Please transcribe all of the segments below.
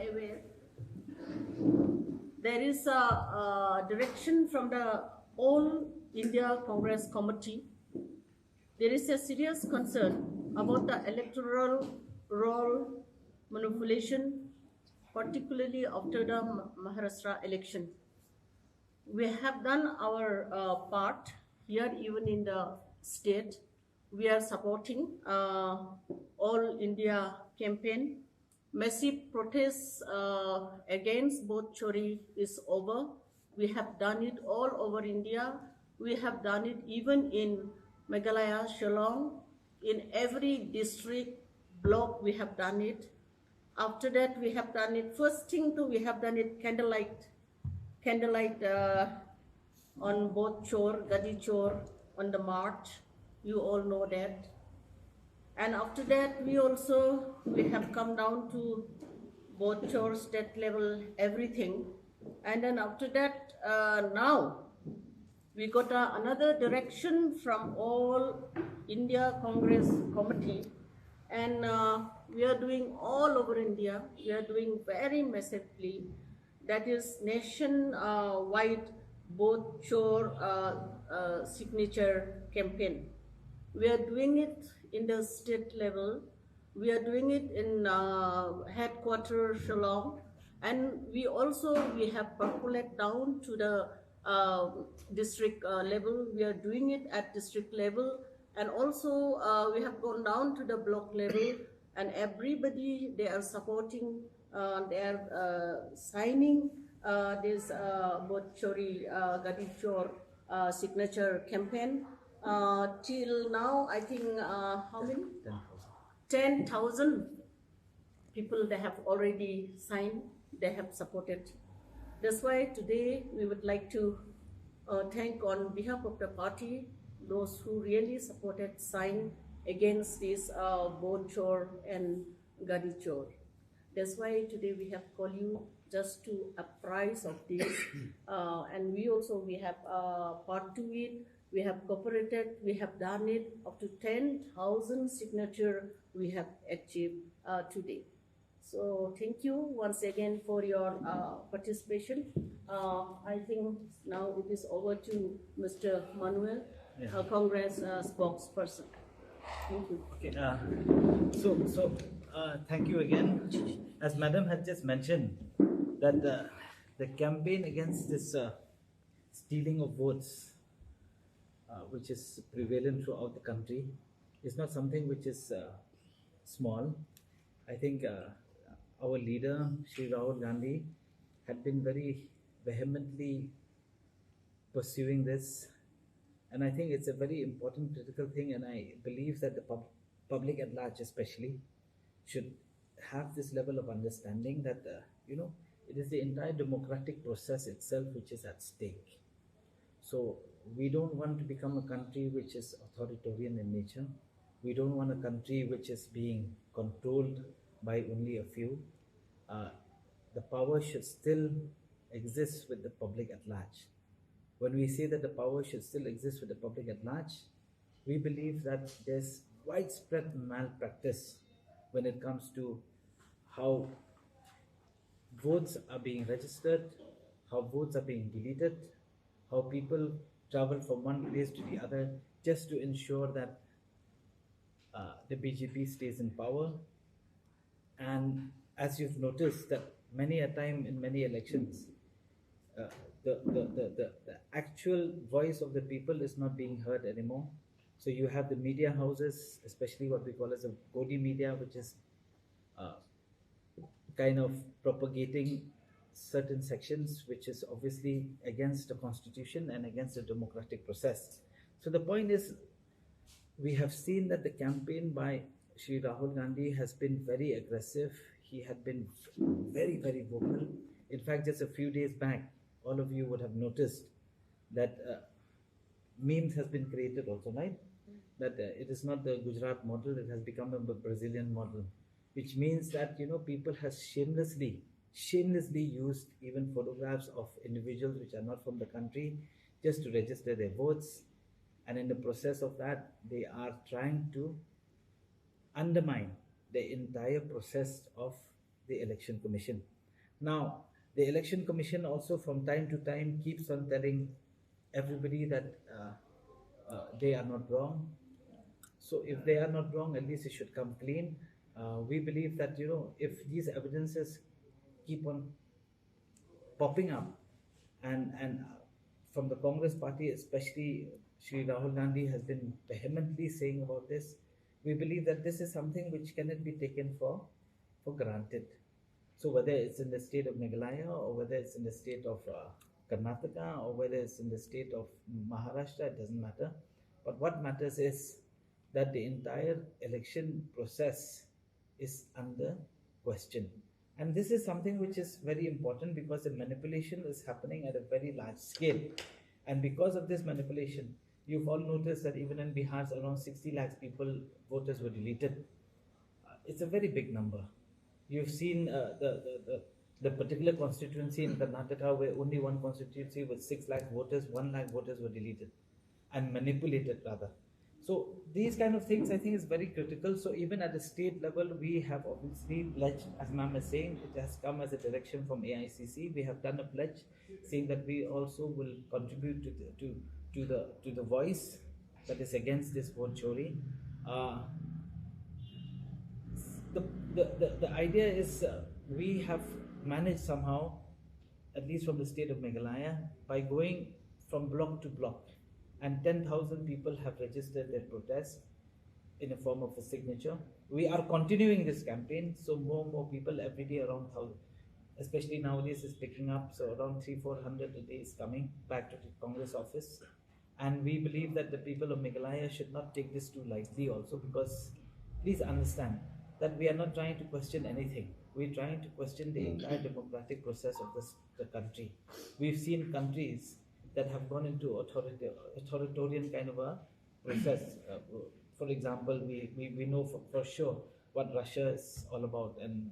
aware, there is a direction from the All India Congress Committee. There is a serious concern about the electoral roll manipulation, particularly after the Maharashtra election. We have done our part here, even in the state. We are supporting All India campaign. Massive protests against both chori is over. We have done it all over India. We have done it even in Meghalaya, Shillong. In every district, block, we have done it. After that, we have done it. First thing, too, we have done it candlelight on both chore, Gadi chore, on the march. You all know that. And after that, we have come down to both chore, state level, everything. And then after that, now we got another direction from All India Congress Committee, and we are doing all over India. We are doing very massively. That is nation-wide both chore signature campaign. We are doing it in the state level. We are doing it in headquarters Shillong, and we have percolate down to the district level. We are doing it at district level, and also we have gone down to the block level, and everybody, they are supporting, they are signing this both chori Gadi chore signature campaign. Till now, I think how many? 10,000 people they have already signed, they have supported. That's why today we would like to thank on behalf of the party those who really supported, signed against this board chore and Gadi chore. That's why today we have called you just to apprise of this, and we have part to it. We have cooperated, we have done it, up to 10,000 signature we have achieved today. So thank you once again for your participation. I think now it is over to Mr. Manuel, Congress spokesperson. Thank you. Okay. Thank you again. As Madam had just mentioned, that the campaign against this stealing of votes, which is prevalent throughout the country, is not something which is small. I think our leader, Shri Rahul Gandhi, had been very vehemently pursuing this, and I think it's a very important critical thing, and I believe that the public at large especially should have this level of understanding that it is the entire democratic process itself which is at stake. So we don't want to become a country which is authoritarian in nature. We don't want a country which is being controlled by only a few. The power should still exist with the public at large. When we say that the power should still exist with the public at large, we believe that there's widespread malpractice when it comes to how votes are being registered, how votes are being deleted, how people travel from one place to the other just to ensure that the BJP stays in power. And as you've noticed that many a time in many elections, the actual voice of the people is not being heard anymore. So you have the media houses, especially what we call as a Godi media, which is kind of propagating certain sections, which is obviously against the constitution and against the democratic process. So the point is, we have seen that the campaign by Shri Rahul Gandhi has been very aggressive. He had been very, very vocal. In fact, just a few days back, all of you would have noticed that memes has been created also, right? That it is not the Gujarat model, it has become a Brazilian model, which means that people have shamelessly used even photographs of individuals which are not from the country just to register their votes, and in the process of that they are trying to undermine the entire process of the election commission. Now, the Election Commission also from time to time keeps on telling everybody that they are not wrong. So if they are not wrong, at least it should come clean. We believe that, if these evidences keep on popping up, and from the Congress party, especially Shri Rahul Gandhi has been vehemently saying about this, we believe that this is something which cannot be taken for granted. So whether it's in the state of Meghalaya, or whether it's in the state of Karnataka, or whether it's in the state of Maharashtra, it doesn't matter. But what matters is that the entire election process is under question. And this is something which is very important, because the manipulation is happening at a very large scale. And because of this manipulation, you've all noticed that even in Bihar, around 60 lakhs voters were deleted. It's a very big number. You've seen the particular constituency in Karnataka, where only one constituency with 6 lakh voters, 1 lakh voters were deleted and manipulated rather. So these kind of things, I think, is very critical. So even at the state level, we have obviously pledged, as ma'am is saying, it has come as a direction from AICC. We have done a pledge saying that we also will contribute to the voice that is against this vote chori. The idea is we have managed somehow, at least from the state of Meghalaya, by going from block to block, and 10,000 people have registered their protest in a form of a signature. We are continuing this campaign, so more people every day, around 1,000, especially nowadays is picking up, so around 300-400 a day is coming back to the Congress office. And we believe that the people of Meghalaya should not take this too lightly also, because please understand that we are not trying to question anything. We're trying to question the entire democratic process of the country. We've seen countries that have gone into authoritarian kind of a process. For example, we know for sure what Russia is all about, and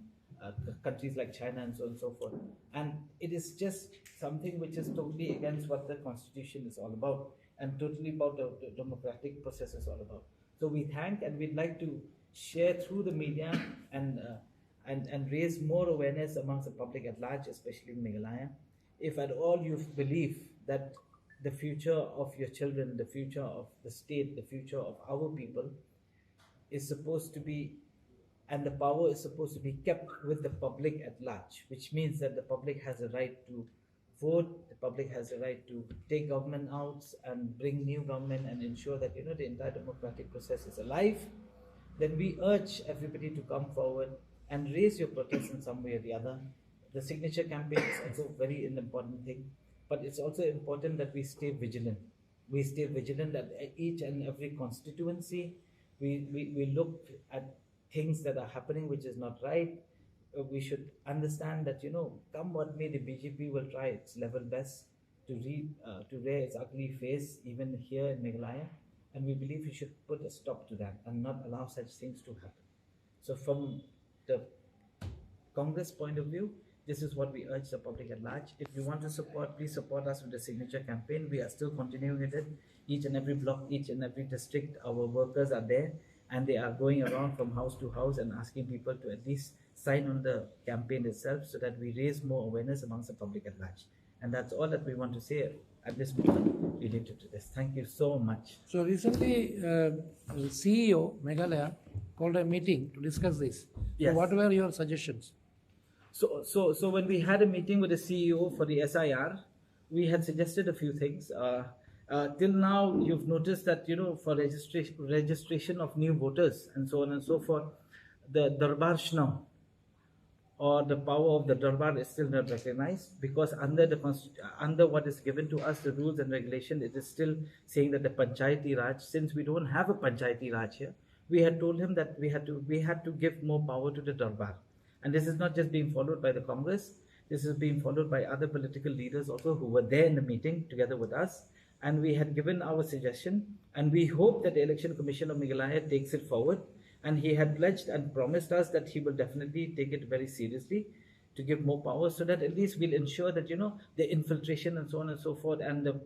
countries like China and so on and so forth. And it is just something which is totally against what the constitution is all about, and totally about the democratic process is all about. So we thank, and we'd like to share through the media and raise more awareness amongst the public at large, especially in Meghalaya. If at all you believe that the future of your children, the future of the state, the future of our people is supposed to be, and the power is supposed to be kept with the public at large, which means that the public has a right to vote, the public has a right to take government out and bring new government and ensure that the entire democratic process is alive, then we urge everybody to come forward and raise your protest in some way or the other. The signature campaign is also very an important thing, but it's also important that we stay vigilant. We stay vigilant at each and every constituency. We look at things that are happening which is not right. We should understand that, come what may, the BJP will try its level best to rear its ugly face even here in Meghalaya. And we believe we should put a stop to that and not allow such things to happen. So from the Congress point of view, this is what we urge the public at large. If you want to support, please support us with the signature campaign. We are still continuing with it. Each and every block, each and every district, our workers are there, and they are going around from house to house and asking people to at least sign on the campaign itself, so that we raise more awareness amongst the public at large. And that's all that we want to say at this moment related to this. Thank you so much. So recently, CEO Meghalaya called a meeting to discuss this. Yes. So what were your suggestions? So when we had a meeting with the CEO for the SIR, we had suggested a few things. Till now, you've noticed that, for registration of new voters and so on and so forth, the Darbar Shnaw, or the power of the Darbar, is still not recognized, because under what is given to us, the rules and regulation, it is still saying that the Panchayati Raj, since we don't have a Panchayati Raj here, we had told him that we had to give more power to the Darbar. And this is not just being followed by the Congress, this is being followed by other political leaders also who were there in the meeting together with us. And we had given our suggestion, and we hope that the Election Commission of Meghalaya takes it forward. And he had pledged and promised us that he will definitely take it very seriously to give more power, so that at least we'll ensure that, the infiltration and so on and so forth, and the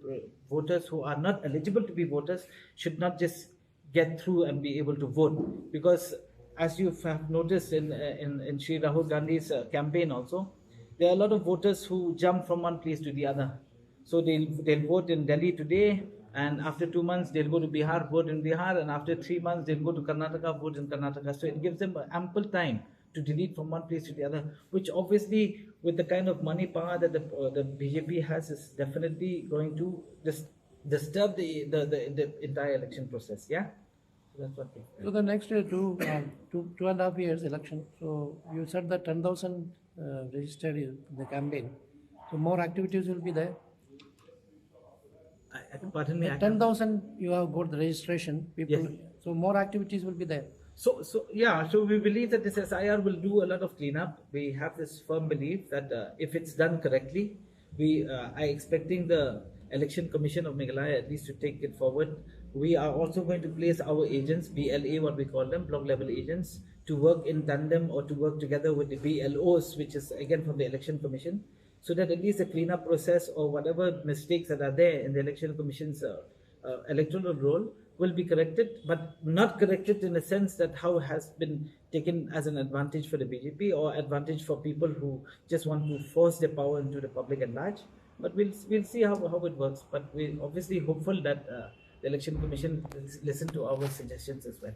voters who are not eligible to be voters should not just get through and be able to vote. Because as you have noticed in Shri Rahul Gandhi's campaign also, there are a lot of voters who jump from one place to the other. So they'll vote in Delhi today, and after 2 months they'll go to Bihar, vote in Bihar, and after 3 months they'll go to Karnataka, vote in Karnataka. So it gives them ample time to delete from one place to the other, which obviously, with the kind of money power that the BJP has, is definitely going to disturb the entire election process. Yeah, so that's what. So the next 2.5 years election. So you said that 10,000 registered in the campaign. So more activities will be there. Pardon me. 10,000 you have got the registration people. Yes. So more activities will be there. So we believe that this SIR will do a lot of cleanup. We have this firm belief that if it's done correctly, we are expecting the Election Commission of Meghalaya at least to take it forward. We are also going to place our agents, BLA, what we call them, block level agents, to work in tandem or to work together with the BLOs, which is again from the Election Commission, so that at least the cleanup process or whatever mistakes that are there in the Election Commission's electoral role will be corrected, but not corrected in a sense that how has been taken as an advantage for the BJP or advantage for people who just want to force their power into the public at large. But we'll see how it works. But we're obviously hopeful that the Election Commission will listen to our suggestions as well.